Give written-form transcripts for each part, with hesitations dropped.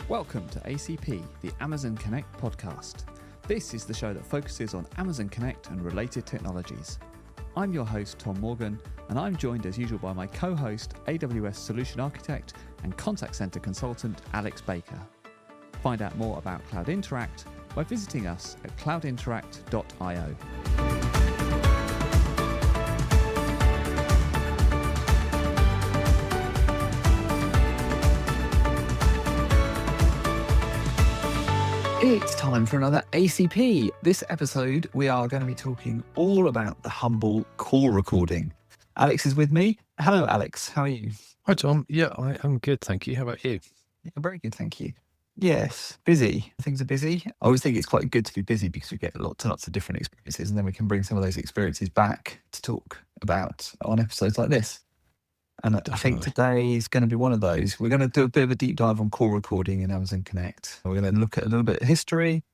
Welcome to ACP, the Amazon Connect podcast. This is the show that focuses on Amazon Connect and related technologies. I'm your host, Tom Morgan, and I'm joined as usual by my co-host, AWS Solution Architect and Contact Center Consultant, Alex Baker. Find out more about Cloud Interact by visiting us at cloudinteract.io. It's time for another ACP. This episode, we are going to be talking all about the humble call recording. Alex is with me. Hello, Alex. How are you? Hi, Tom. Yeah, I'm good, thank you. How about you? Yeah, very good, thank you. Yes, busy. Things are busy. I always think it's quite good to be busy because we get lots and lots of different experiences, and then we can bring some of those experiences back to talk about on episodes like this. And I think today is going to be one of those. We're going to do a bit of a deep dive on call recording in Amazon Connect. We're going to look at a little bit of history,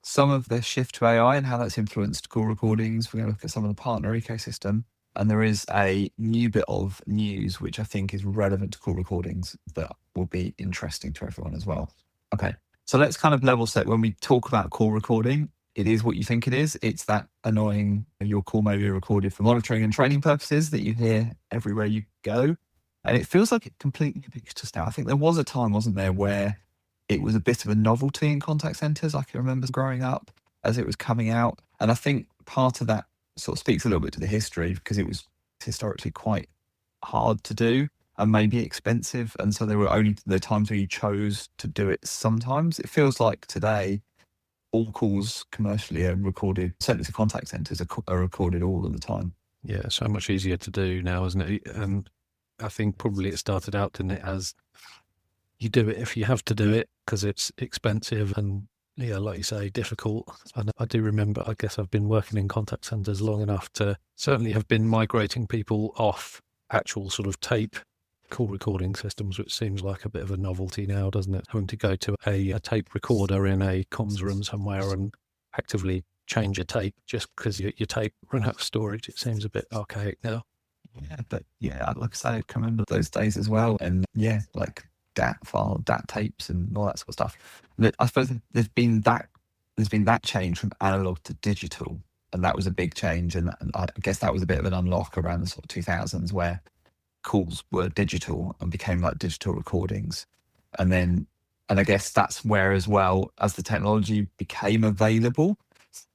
some of the shift to AI and how that's influenced call recordings. We're going to look at some of the partner ecosystem. And there is a new bit of news which I think is relevant to call recordings that will be interesting to everyone as well. Okay, so let's kind of level set. When we talk about call recording, it is what you think it is. It's that annoying, your call may be recorded for monitoring and training purposes that you hear everywhere you go. And it feels like it completely ubiquitous now. I think there was a time, wasn't there, where it was a bit of a novelty in contact centers. I can remember growing up as it was coming out. And I think part of that sort of speaks a little bit to the history because it was historically quite hard to do and maybe expensive. And so there were only the times where you chose to do it sometimes. It feels like today, all calls commercially are recorded, certainly to contact centers are recorded all of the time. Yeah, so much easier to do now, isn't it? And I think probably it started out, didn't it, as you do it if you have to do it because it's expensive and, yeah, like you say, difficult. And I do remember, I guess I've been working in contact centers long enough to certainly have been migrating people off actual sort of tape call recording systems, which seems like a bit of a novelty now, doesn't it? Having to go to a tape recorder in a comms room somewhere and actively change a tape just because your tape ran out of storage. It seems a bit archaic now. Yeah, but yeah, like I say, I can remember those days as well. And yeah, like DAT file, DAT tapes and all that sort of stuff. But I suppose there's been that change from analog to digital. And that was a big change. And I guess that was a bit of an unlock around the sort of 2000s where calls were digital and became like digital recordings. And I guess that's where as well as the technology became available,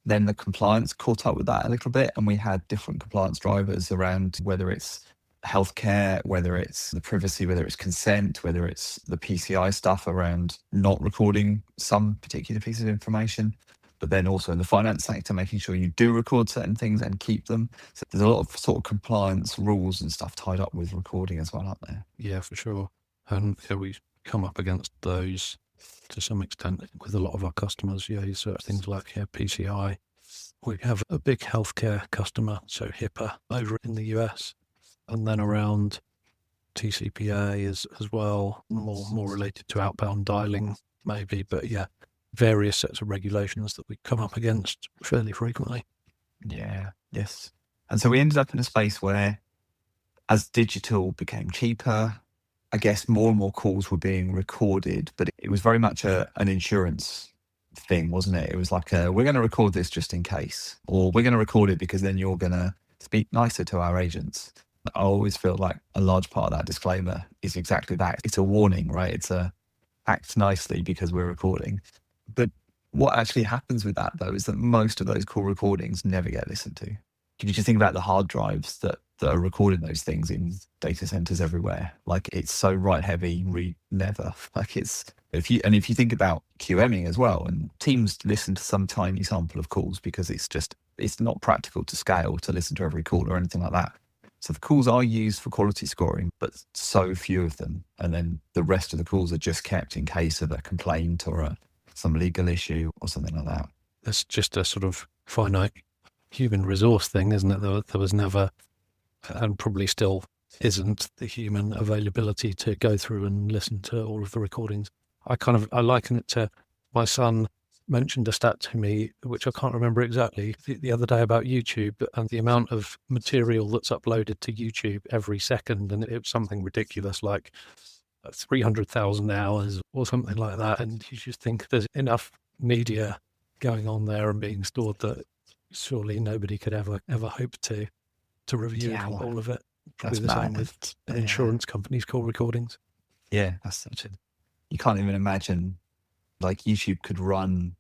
then the compliance caught up with that a little bit. And we had different compliance drivers around whether it's healthcare, whether it's the privacy, whether it's consent, whether it's the PCI stuff around not recording some particular piece of information. But then also in the finance sector, making sure you do record certain things and keep them. So there's a lot of sort of compliance rules and stuff tied up with recording as well, aren't there? Yeah, for sure. And we come up against those to some extent with a lot of our customers. Yeah, you search things like PCI. We have a big healthcare customer, so HIPAA over in the US, and then around TCPA as well, more related to outbound dialing maybe, but yeah. Various sets of regulations that we come up against fairly frequently. Yeah, yes. And so we ended up in a space where as digital became cheaper, I guess more and more calls were being recorded, but it was very much an insurance thing, wasn't it? It was like, we're going to record this just in case, or we're going to record it because then you're going to speak nicer to our agents. I always feel like a large part of that disclaimer is exactly that. It's a warning, right? It's a act nicely because we're recording. But what actually happens with that, though, is that most of those call recordings never get listened to. Can you just think about the hard drives that are recording those things in data centers everywhere? Like it's so write heavy, read never. Like if you think about QMing as well, and teams listen to some tiny sample of calls because it's not practical to scale to listen to every call or anything like that. So the calls are used for quality scoring, but so few of them. And then the rest of the calls are just kept in case of a complaint or some legal issue or something like that. That's just a sort of finite human resource thing, isn't it? There was never, and probably still isn't, the human availability to go through and listen to all of the recordings. I liken it to my son mentioned a stat to me, which I can't remember exactly, the other day about YouTube and the amount of material that's uploaded to YouTube every second. And it was something ridiculous, like 300,000 hours or something like that. And you just think there's enough media going on there and being stored that surely nobody could ever hope to review Yeah, well, all of it. Probably that's the same mad. with an insurance company's call recordings. Yeah, that's such a. You can't even imagine. Like YouTube could run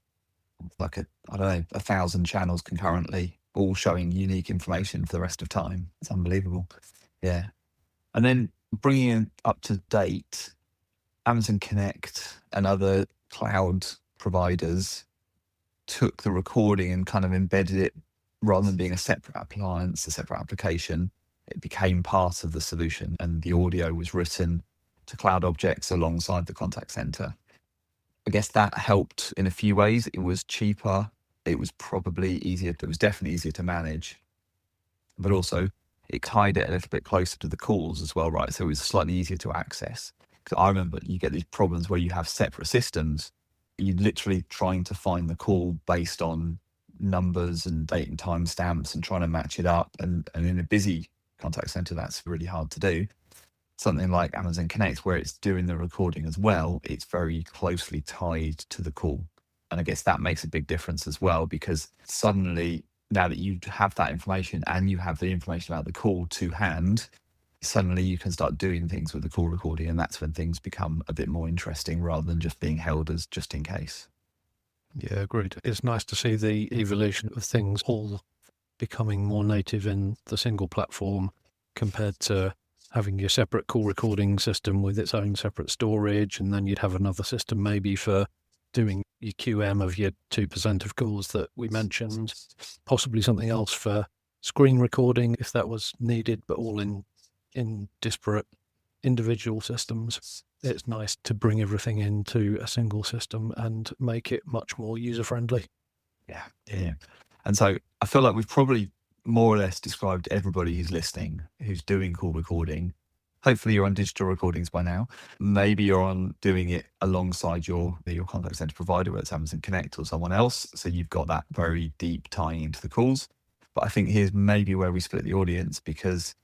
like I don't know, 1,000 channels concurrently, all showing unique information for the rest of time. It's unbelievable. Yeah. And then bringing it up to date, Amazon Connect and other cloud providers took the recording and kind of embedded it rather than being a separate appliance, a separate application. It became part of the solution, and the audio was written to cloud objects alongside the contact center. I guess that helped in a few ways. It was cheaper. It was probably easier. It was definitely easier to manage, but also it tied it a little bit closer to the calls as well, right? So it was slightly easier to access. Because I remember you get these problems where you have separate systems. You're literally trying to find the call based on numbers and date and time stamps and trying to match it up. And in a busy contact center, that's really hard to do. Something like Amazon Connect, where it's doing the recording as well, it's very closely tied to the call. And I guess that makes a big difference as well, because suddenly, now that you have that information and you have the information about the call to hand, suddenly you can start doing things with the call recording. And that's when things become a bit more interesting rather than just being held as just in case. Yeah, agreed. It's nice to see the evolution of things all becoming more native in the single platform compared to having your separate call recording system with its own separate storage, and then you'd have another system maybe for doing your QM of your 2% of calls that we mentioned, possibly something else for screen recording if that was needed, but all in disparate individual systems. It's nice to bring everything into a single system and make it much more user-friendly. Yeah. And so I feel like we've probably more or less described everybody who's listening, who's doing call recording. Hopefully you're on digital recordings by now. Maybe you're on doing it alongside your contact center provider, whether it's Amazon Connect or someone else. So you've got that very deep tying into the calls. But I think here's maybe where we split the audience, because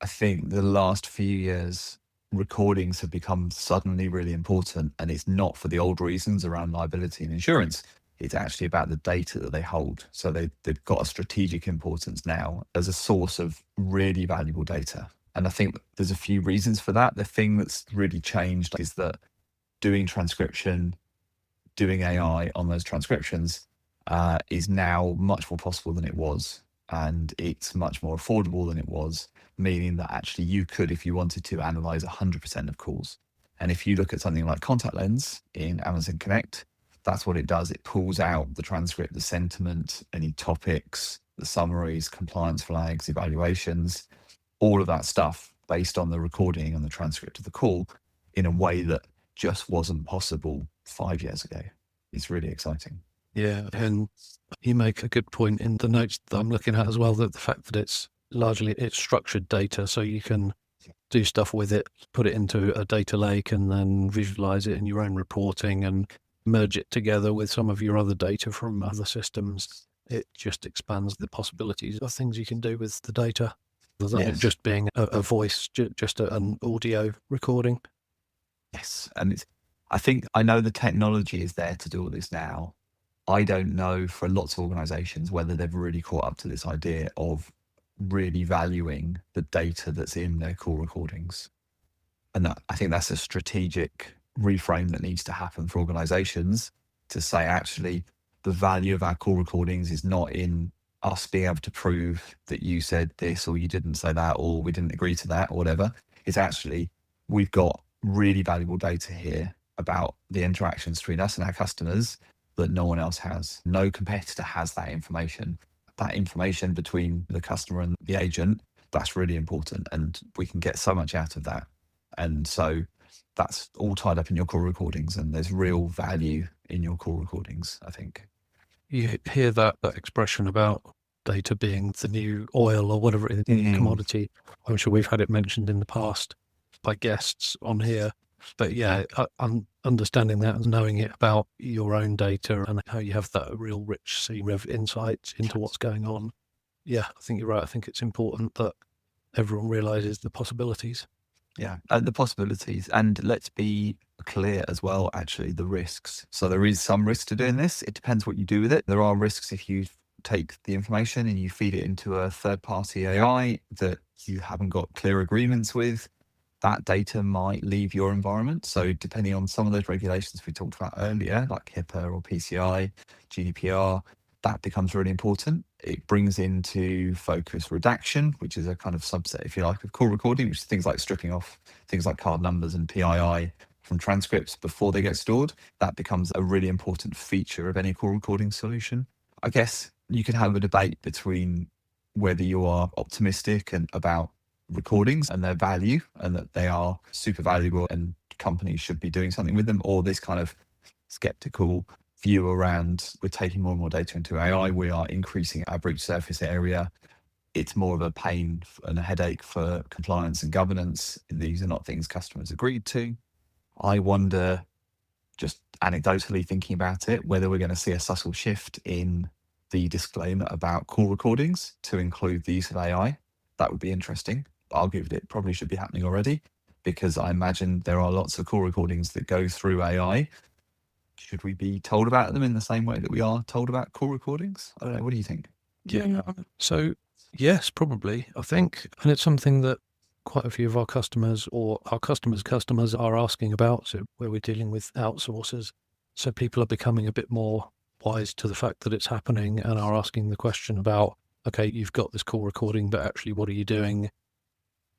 I think the last few years, recordings have become suddenly really important, and it's not for the old reasons around liability and insurance. It's actually about the data that they hold. So they've got a strategic importance now as a source of really valuable data. And I think there's a few reasons for that. The thing that's really changed is that doing transcription, doing AI on those transcriptions is now much more possible than it was. And it's much more affordable than it was, meaning that actually you could, if you wanted to, analyze 100% of calls. And if you look at something like Contact Lens in Amazon Connect, that's what it does. It pulls out the transcript, the sentiment, any topics, the summaries, compliance flags, evaluations, all of that stuff based on the recording and the transcript of the call in a way that just wasn't possible 5 years ago. It's really exciting. Yeah, and you make a good point in the notes that I'm looking at as well, that the fact that it's structured data, so you can do stuff with it, put it into a data lake and then visualize it in your own reporting and merge it together with some of your other data from other systems. It just expands the possibilities of things you can do with the data, rather than it just being a voice, just an audio recording. Yes, and I know the technology is there to do all this now. I don't know for lots of organizations whether they've really caught up to this idea of really valuing the data that's in their call recordings. And I think that's a strategic reframe that needs to happen for organizations to say, actually, the value of our call recordings is not in us being able to prove that you said this or you didn't say that or we didn't agree to that or whatever. It's actually, we've got really valuable data here about the interactions between us and our customers that no one else has. No competitor has that information. That information between the customer and the agent, that's really important. And we can get so much out of that. And so that's all tied up in your call recordings, and there's real value in your call recordings, I think. You hear that expression about data being the new oil or whatever it is, commodity. I'm sure we've had it mentioned in the past by guests on here. But yeah, I'm understanding that and knowing it about your own data and how you have that real rich seam of insights into what's going on. Yeah, I think you're right. I think it's important that everyone realizes the possibilities. Yeah, the possibilities. And let's be clear as well, actually, the risks. So there is some risk to doing this. It depends what you do with it. There are risks if you take the information and you feed it into a third-party AI that you haven't got clear agreements with. That data might leave your environment. So depending on some of those regulations we talked about earlier, like HIPAA or PCI, GDPR, that becomes really important. It brings into focus redaction, which is a kind of subset, if you like, of call recording, which is things like stripping off things like card numbers and PII from transcripts before they get stored. That becomes a really important feature of any call recording solution. I guess you can have a debate between whether you are optimistic and about recordings and their value and that they are super valuable and companies should be doing something with them, or this kind of skeptical view around we're taking more and more data into AI, we are increasing our breach surface area. It's more of a pain and a headache for compliance and governance. These are not things customers agreed to. I wonder, just anecdotally thinking about it, whether we're going to see a subtle shift in the disclaimer about call recordings to include the use of AI. That would be interesting. I'll give it probably should be happening already, because I imagine there are lots of call recordings that go through AI. Should we be told about them in the same way that we are told about call recordings? I don't know. What do you think? Yeah. So yes, probably, I think. And it's something that quite a few of our customers or our customers' customers are asking about. So where we're dealing with outsourcers. So people are becoming a bit more wise to the fact that it's happening and are asking the question about, okay, you've got this call recording, but actually what are you doing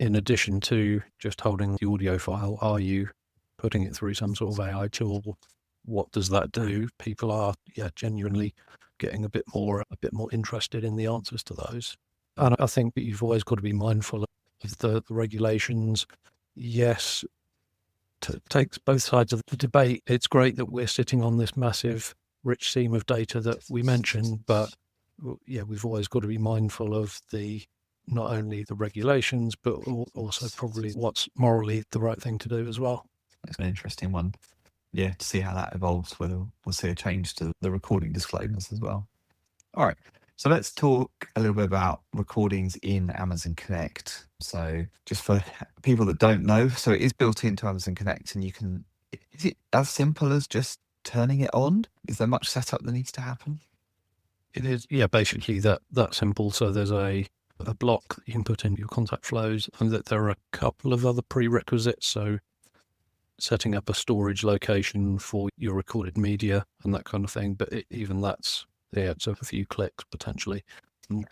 in addition to just holding the audio file? Are you putting it through some sort of AI tool? What does that do? People are, genuinely getting a bit more interested in the answers to those. And I think that you've always got to be mindful of the regulations. Yes, takes both sides of the debate. It's great that we're sitting on this massive, rich seam of data that we mentioned, but we've always got to be mindful of not only the regulations, but also probably what's morally the right thing to do as well. It's an interesting one. Yeah, to see how that evolves, whether we'll see a change to the recording disclaimers as well. All right, so let's talk a little bit about recordings in Amazon Connect. So just for people that don't know, so it is built into Amazon Connect, and is it as simple as just turning it on? Is there much setup that needs to happen? It is, basically that simple. So there's a block that you can put in your contact flows, and that there are a couple of other prerequisites. So setting up a storage location for your recorded media and that kind of thing. But even that's, it's a few clicks potentially.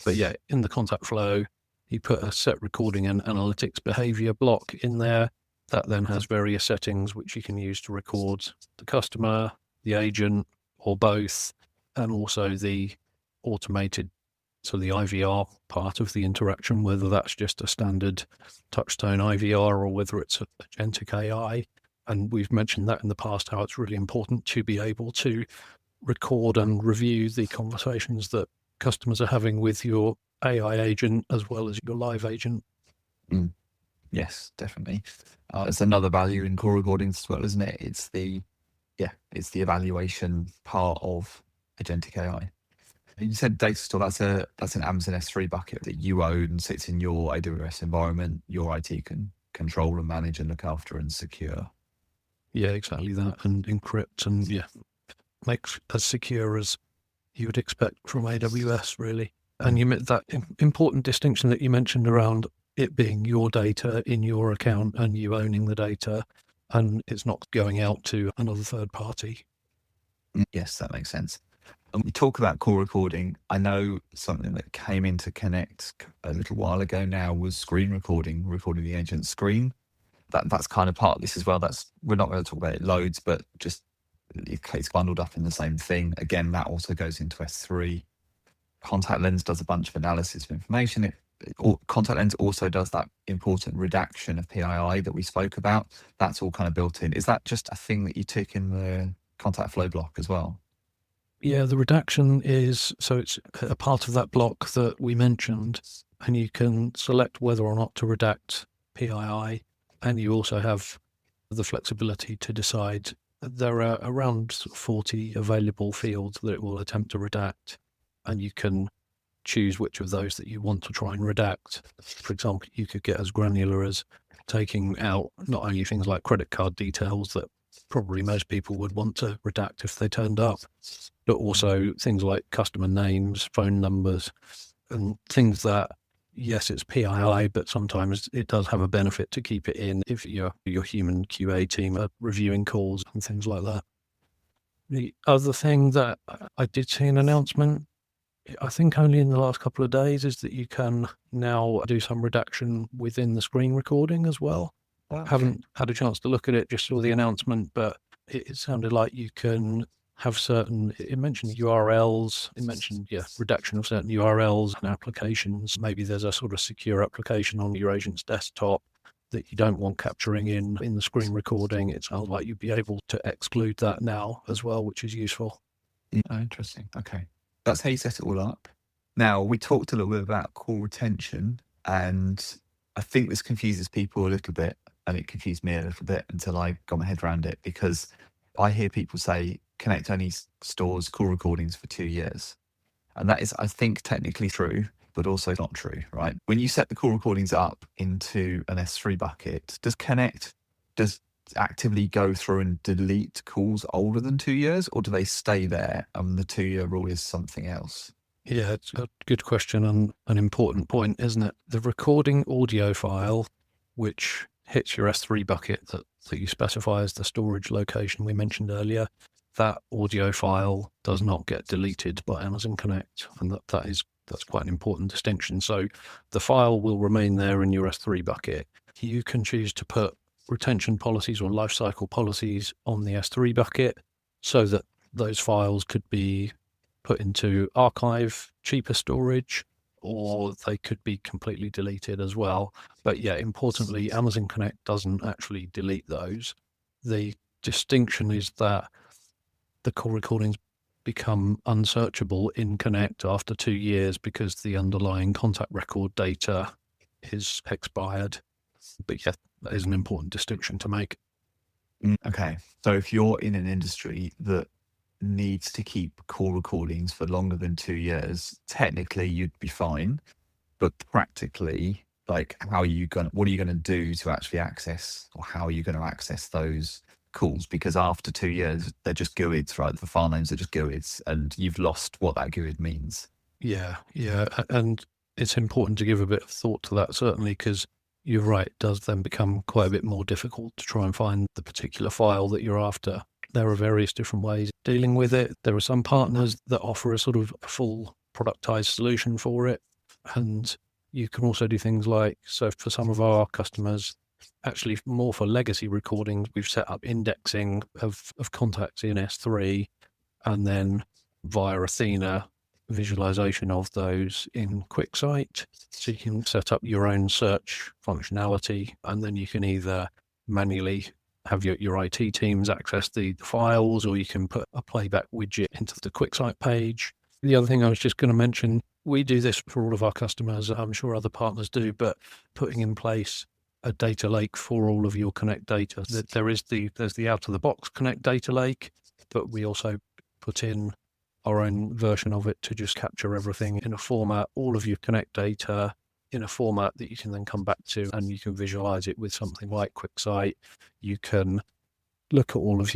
But in the contact flow, you put a set recording and analytics behavior block in there that then has various settings which you can use to record the customer, the agent, or both, and also the automated, so the IVR part of the interaction, whether that's just a standard touchstone IVR or whether it's a agentic AI. And we've mentioned that in the past, how it's really important to be able to record and review the conversations that customers are having with your AI agent as well as your live agent. Yes, definitely. It's another value in call recordings as well, isn't it? It's the evaluation part of agentic AI. You said data store, that's an Amazon S3 bucket that you own, sits in your AWS environment, your IT can control and manage and look after and secure. Yeah, exactly that, and encrypt and makes as secure as you would expect from AWS, really. And you made that important distinction that you mentioned around it being your data in your account and you owning the data, and it's not going out to another third party. Yes, that makes sense. And we talk about call recording. I know something that came into Connect a little while ago now was screen recording the agent's screen. That's kind of part of this as well. We're not going to talk about it loads, but just it's bundled up in the same thing. Again, that also goes into S3. Contact Lens does a bunch of analysis of information. Contact Lens also does that important redaction of PII that we spoke about. That's all kind of built in. Is that just a thing that you tick in the contact flow block as well? Yeah, the redaction is, so it's a part of that block that we mentioned, and you can select whether or not to redact PII, and you also have the flexibility to decide. There are around 40 available fields that it will attempt to redact, and you can choose which of those that you want to try and redact. For example, you could get as granular as taking out not only things like credit card details that probably most people would want to redact if they turned up, but also things like customer names, phone numbers, and things that, yes, it's PII, but sometimes it does have a benefit to keep it in if your human QA team are reviewing calls and things like that. The other thing that I did see an announcement, I think only in the last couple of days, is that you can now do some redaction within the screen recording as well. Wow, okay. Haven't had a chance to look at it, just saw the announcement, but it sounded like you can have certain, it mentioned URLs, it mentioned, redaction of certain URLs and applications. Maybe there's a sort of secure application on your agent's desktop that you don't want capturing in the screen recording. It sounds like you'd be able to exclude that now as well, which is useful. Oh, interesting. Okay. That's how you set it all up. Now, we talked a little bit about call retention, and I think this confuses people a little bit, and it confused me a little bit until I got my head around it, because I hear people say Connect only stores call recordings for 2 years. And that is, I think, technically true, but also not true, right? When you set the call recordings up into an S3 bucket, does Connect actively go through and delete calls older than 2 years, or do they stay there and the 2-year rule is something else? Yeah, it's a good question and an important point, isn't it? The recording audio file, which hits your S3 bucket that you specify as the storage location we mentioned earlier, that audio file does not get deleted by Amazon Connect, and that's quite an important distinction. So the file will remain there in your S3 bucket. You can choose to put retention policies or lifecycle policies on the S3 bucket so that those files could be put into archive, cheaper storage, or they could be completely deleted as well. But yeah, importantly, Amazon Connect doesn't actually delete those. The distinction is that the call recordings become unsearchable in Connect after 2 years because the underlying contact record data is expired. But yeah, that is an important distinction to make. Okay. So if you're in an industry that needs to keep call recordings for longer than 2 years, technically you'd be fine. But practically, like, what are you going to do to actually access, or how are you going to access those calls? Because after 2 years, they're just GUIDs, right? The file names are just GUIDs, and you've lost what that GUID means. Yeah. And it's important to give a bit of thought to that, certainly, because you're right, it does then become quite a bit more difficult to try and find the particular file that you're after. There are various different ways of dealing with it. There are some partners that offer a sort of full productized solution for it. And you can also do things like, so for some of our customers, actually more for legacy recordings, we've set up indexing of contacts in S3, and then via Athena, visualization of those in QuickSight. So you can set up your own search functionality, and then you can either manually have your IT teams access the files, or you can put a playback widget into the QuickSight page. The other thing I was just going to mention, we do this for all of our customers. I'm sure other partners do, but putting in place a data lake for all of your Connect data. There's the out-of-the-box Connect data lake, but we also put in our own version of it to just capture everything in a format, all of your Connect data in a format that you can then come back to, and you can visualize it with something like QuickSight. You can look at all of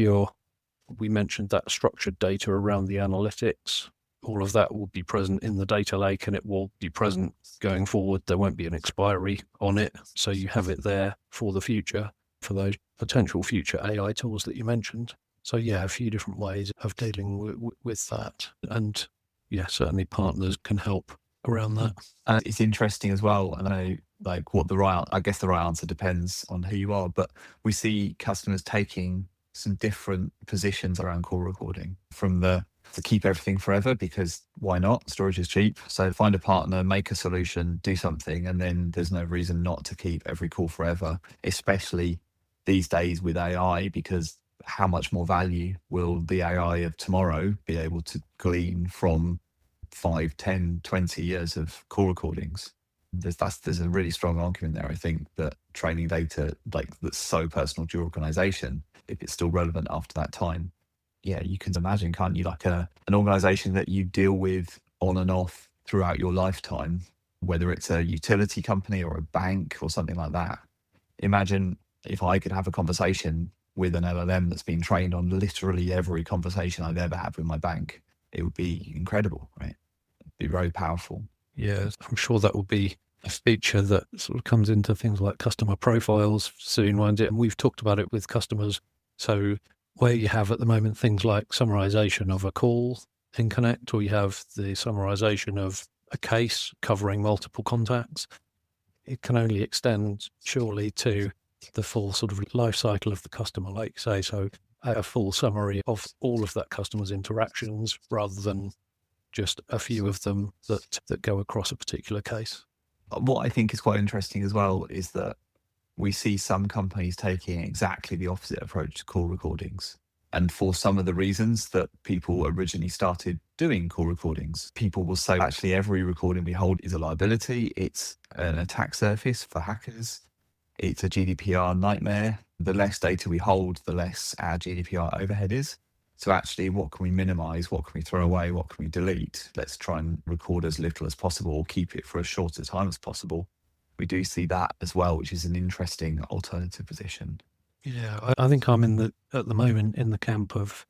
we mentioned that structured data around the analytics. All of that will be present in the data lake, and it will be present going forward. There won't be an expiry on it. So you have it there for the future, for those potential future AI tools that you mentioned. So yeah, a few different ways of dealing with that. And yeah, certainly partners can help around that. And it's interesting as well. I know, like, what I guess the right answer depends on who you are, but we see customers taking some different positions around call recording, from to keep everything forever, because why not? Storage is cheap. So find a partner, make a solution, do something, and then there's no reason not to keep every call forever, especially these days with AI, because how much more value will the AI of tomorrow be able to glean from 5, 10, 20 years of call recordings? There's a really strong argument there, I think, that training data, like, that's so personal to your organization, if it's still relevant after that time. Yeah, you can imagine, can't you, like an organization that you deal with on and off throughout your lifetime, whether it's a utility company or a bank or something like that. Imagine if I could have a conversation with an LLM that's been trained on literally every conversation I've ever had with my bank. It would be incredible, right? It'd be very powerful. Yeah, I'm sure that will be a feature that sort of comes into things like customer profiles soon, won't it? And we've talked about it with customers. So where you have at the moment things like summarization of a call in Connect, or you have the summarization of a case covering multiple contacts, it can only extend surely to the full sort of life cycle of the customer, like you say. So a full summary of all of that customer's interactions rather than just a few of them that go across a particular case. What I think is quite interesting as well is that we see some companies taking exactly the opposite approach to call recordings. And for some of the reasons that people originally started doing call recordings, people will say, actually, every recording we hold is a liability. It's an attack surface for hackers. It's a GDPR nightmare. The less data we hold, the less our GDPR overhead is. So actually, what can we minimize? What can we throw away? What can we delete? Let's try and record as little as possible, or keep it for as short a time as possible. We do see that as well, which is an interesting alternative position. Yeah, I think I'm at the moment in the camp of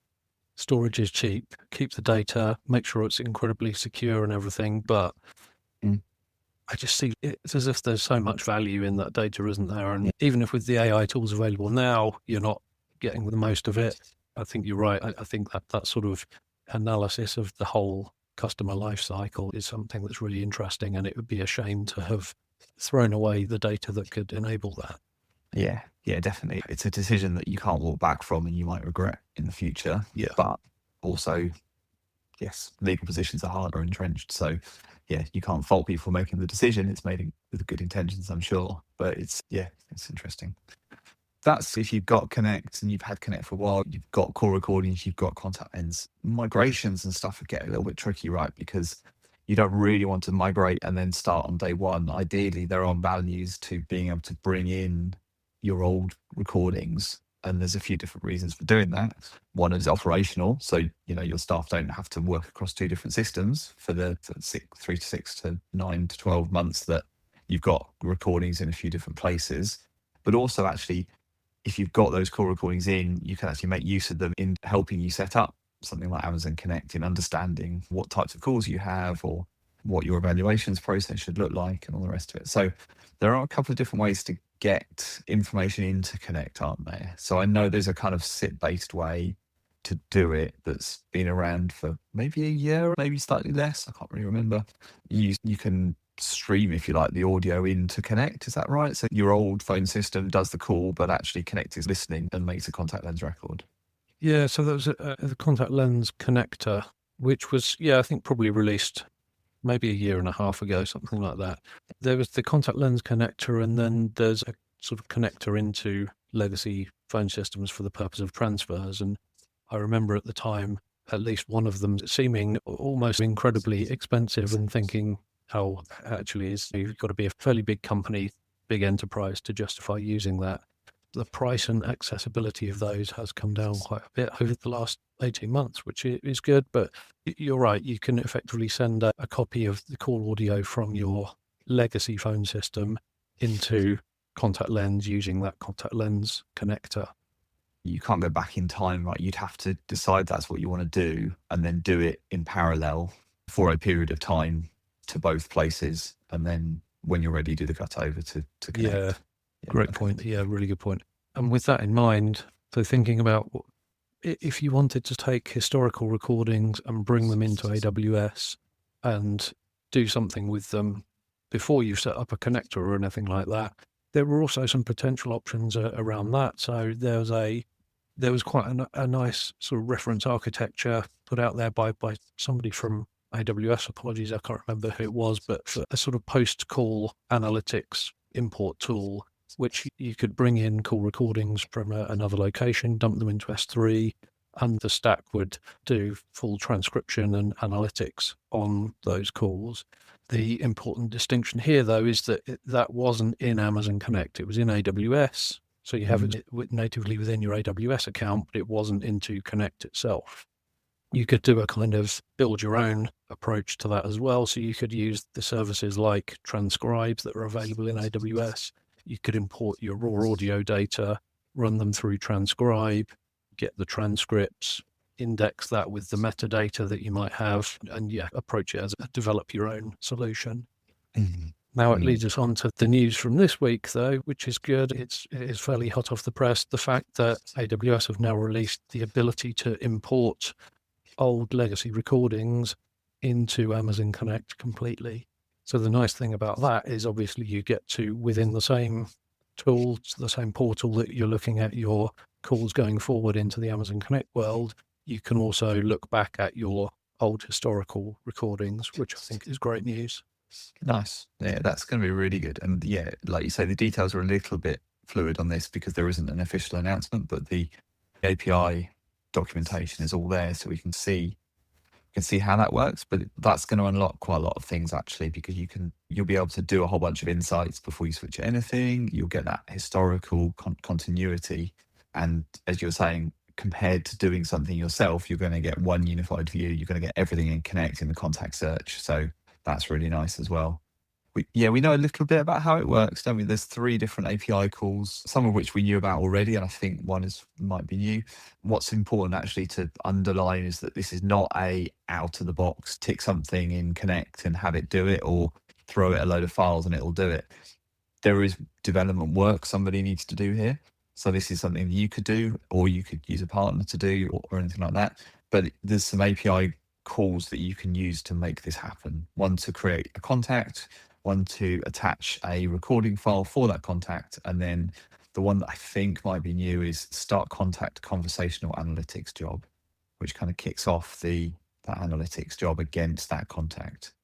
storage is cheap, keep the data, make sure it's incredibly secure and everything. But I just see it's as if there's so much value in that data, isn't there? And even if with the AI tools available now, you're not getting the most of it. I think you're right. I think that sort of analysis of the whole customer life cycle is something that's really interesting, and it would be a shame to have thrown away the data that could enable that. Yeah, definitely. It's a decision that you can't walk back from and you might regret in the future. Yeah. But also, yes, legal positions are hard or entrenched. So yeah, you can't fault people for making the decision. It's made with good intentions, I'm sure. But it's interesting. That's if you've got Connect and you've had Connect for a while, you've got call recordings, you've got contact lens. Migrations and stuff get a little bit tricky, right? Because you don't really want to migrate and then start on day one. Ideally, there are values to being able to bring in your old recordings. And there's a few different reasons for doing that. One is operational. So, your staff don't have to work across two different systems for the 3 to 6 to 9 to 12 months that you've got recordings in a few different places. But also actually, if you've got those call recordings in, you can actually make use of them in helping you set up something like Amazon Connect, in understanding what types of calls you have or what your evaluations process should look like and all the rest of it. So there are a couple of different ways to get information into Connect, aren't there? So I know there's a kind of SIP-based way to do it that's been around for maybe a year, maybe slightly less. I can't really remember. You can stream, if you like, the audio into Connect. Is that right? So your old phone system does the call, but actually Connect is listening and makes a contact lens record. Yeah, so there was the contact lens connector, which was, I think probably released maybe a year and a half ago, something like that. There was the contact lens connector, and then there's a sort of connector into legacy phone systems for the purpose of transfers. And I remember at the time, at least one of them seeming almost incredibly expensive, and thinking how actually you've got to be a fairly big company, big enterprise to justify using that. The price and accessibility of those has come down quite a bit over the last 18 months, which is good. But you're right, you can effectively send a copy of the call audio from your legacy phone system into contact lens using that contact lens connector. You can't go back in time, right? You'd have to decide that's what you want to do and then do it in parallel for a period of time to both places. And then when you're ready, do the cut over to Connect. Yeah. Great point. Yeah, really good point. And with that in mind, so thinking about if you wanted to take historical recordings and bring them into AWS and do something with them before you set up a connector or anything like that, there were also some potential options around that. So there was quite a nice sort of reference architecture put out there by somebody from AWS. Apologies, I can't remember who it was, but for a sort of post-call analytics import tool, which you could bring in call recordings from another location, dump them into S3, and the stack would do full transcription and analytics on those calls. The important distinction here, though, is that that wasn't in Amazon Connect. It was in AWS. So you have it natively within your AWS account, but it wasn't into Connect itself. You could do a kind of build your own approach to that as well. So you could use the services like Transcribe that are available in AWS. You could import your raw audio data, run them through transcribe, get the transcripts, index that with the metadata that you might have, and approach it as a develop your own solution. Now it leads us on to the news from this week, though, which is good. It is fairly hot off the press. The fact that AWS have now released the ability to import old legacy recordings into Amazon Connect completely. So the nice thing about that is obviously you get to, within the same tools, the same portal that you're looking at your calls going forward into the Amazon Connect world, you can also look back at your old historical recordings, which I think is great news. Nice. Yeah, that's going to be really good. And yeah, like you say, the details are a little bit fluid on this because there isn't an official announcement, but the API documentation is all there, so we can see how that works. But that's going to unlock quite a lot of things actually, because you'll be able to do a whole bunch of insights before you switch to anything. You'll get that historical continuity, and as you're saying, compared to doing something yourself, you're going to get one unified view. You're going to get everything in Connect in the contact search. So that's really nice as well. We know a little bit about how it works, don't we? There's 3 different API calls, some of which we knew about already, and I think one might be new. What's important actually to underline is that this is not a out of the box, tick something in Connect and have it do it, or throw it a load of files and it'll do it. There is development work somebody needs to do here. So this is something that you could do, or you could use a partner to do, or anything like that. But there's some API calls that you can use to make this happen. One to create a contact, one to attach a recording file for that contact, and then the one that I think might be new is start contact conversational analytics job, which kind of kicks off that analytics job against that contact,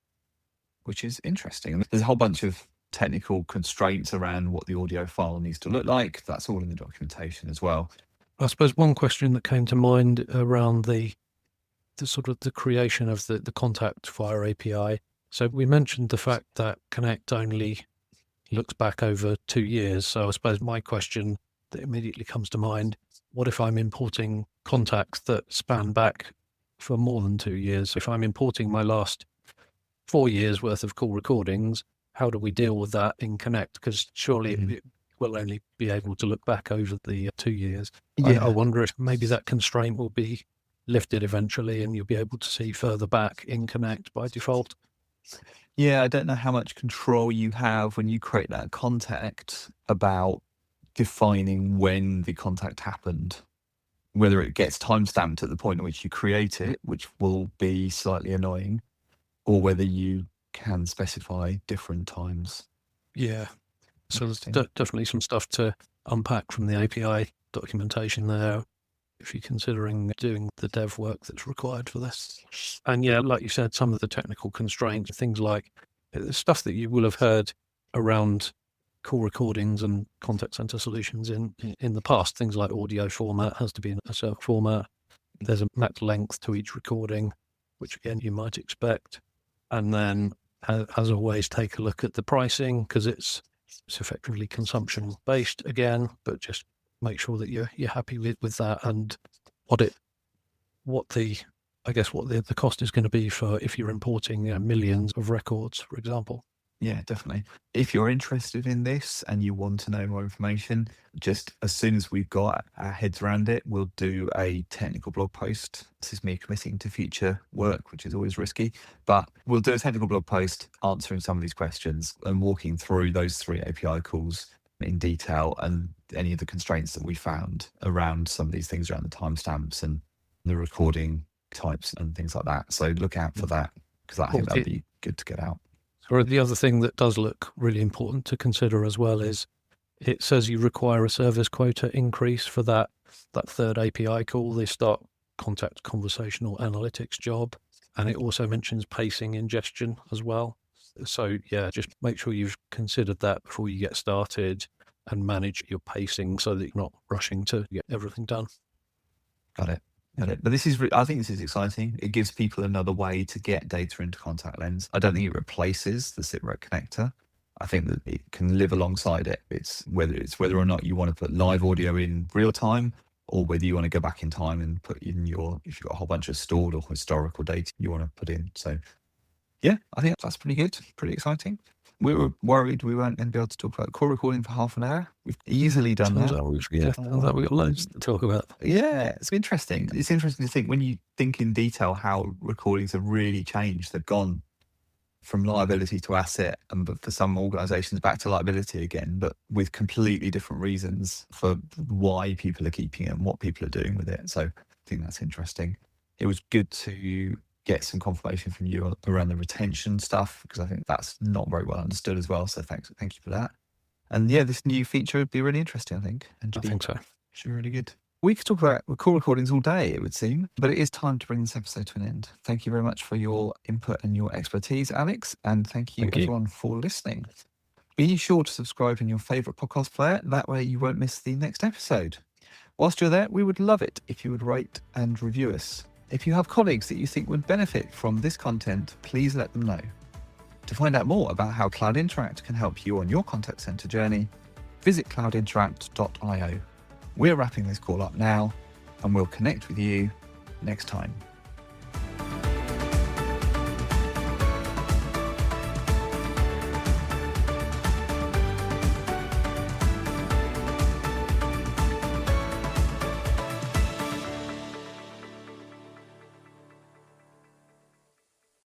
which is interesting. And there's a whole bunch of technical constraints around what the audio file needs to look like. That's all in the documentation as well. I suppose one question that came to mind around the sort of the creation of the contact via API. So we mentioned the fact that Connect only looks back over 2 years. So I suppose my question that immediately comes to mind, what if I'm importing contacts that span back for more than 2 years? If I'm importing my last 4 years worth of call recordings, how do we deal with that in Connect? Because surely it will only be able to look back over the 2 years. Yeah. I wonder if maybe that constraint will be lifted eventually and you'll be able to see further back in Connect by default. Yeah, I don't know how much control you have when you create that contact about defining when the contact happened, whether it gets timestamped at the point at which you create it, which will be slightly annoying, or whether you can specify different times. Yeah. So there's definitely some stuff to unpack from the API documentation there, if you're considering doing the dev work that's required for this. And yeah, like you said, some of the technical constraints, things like stuff that you will have heard around call recordings and contact center solutions in the past, things like audio format has to be in a certain format. There's a max length to each recording, which again, you might expect. And then, as always, take a look at the pricing, because it's effectively consumption based again, but just make sure that you're happy with that, and what the cost is going to be for if you're importing millions of records, for example. Yeah, definitely. If you're interested in this and you want to know more information, just as soon as we've got our heads around it, we'll do a technical blog post. This is me committing to future work, which is always risky, but we'll do a technical blog post answering some of these questions and walking through those 3 API calls in detail and any of the constraints that we found around some of these things around the timestamps and the recording types and things like that. So look out for that, because I think that'd be good to get out. Or the other thing that does look really important to consider as well is it says you require a service quota increase for that 3rd API call, the start contact conversational analytics job. And it also mentions pacing ingestion as well. So yeah, just make sure you've considered that before you get started and manage your pacing so that you're not rushing to get everything done. Got it. But I think this is exciting. It gives people another way to get data into Contact Lens. I don't think it replaces the SITREP connector. I think that it can live alongside it. It's whether or not you want to put live audio in real time, or whether you want to go back in time and put in if you've got a whole bunch of stored or historical data you want to put in. So yeah, I think that's pretty good, pretty exciting. We were worried we weren't going to be able to talk about call recording for half an hour. We've easily done that. Turns out we've got loads to talk about. Yeah, it's interesting. It's interesting to think when you think in detail how recordings have really changed. They've gone from liability to asset, and for some organisations back to liability again, but with completely different reasons for why people are keeping it and what people are doing with it. So I think that's interesting. It was good to get some confirmation from you around the retention stuff, because I think that's not very well understood as well. So thank you for that. And yeah, this new feature would be really interesting, I think. And I think so. Should be really good. We could talk about call recordings all day, it would seem, but it is time to bring this episode to an end. Thank you very much for your input and your expertise, Alex, and thank you everyone for listening. Be sure to subscribe in your favourite podcast player, that way you won't miss the next episode. Whilst you're there, we would love it if you would rate and review us. If you have colleagues that you think would benefit from this content, please let them know. To find out more about how Cloud Interact can help you on your contact centre journey, visit cloudinteract.io. We're wrapping this call up now, and we'll connect with you next time.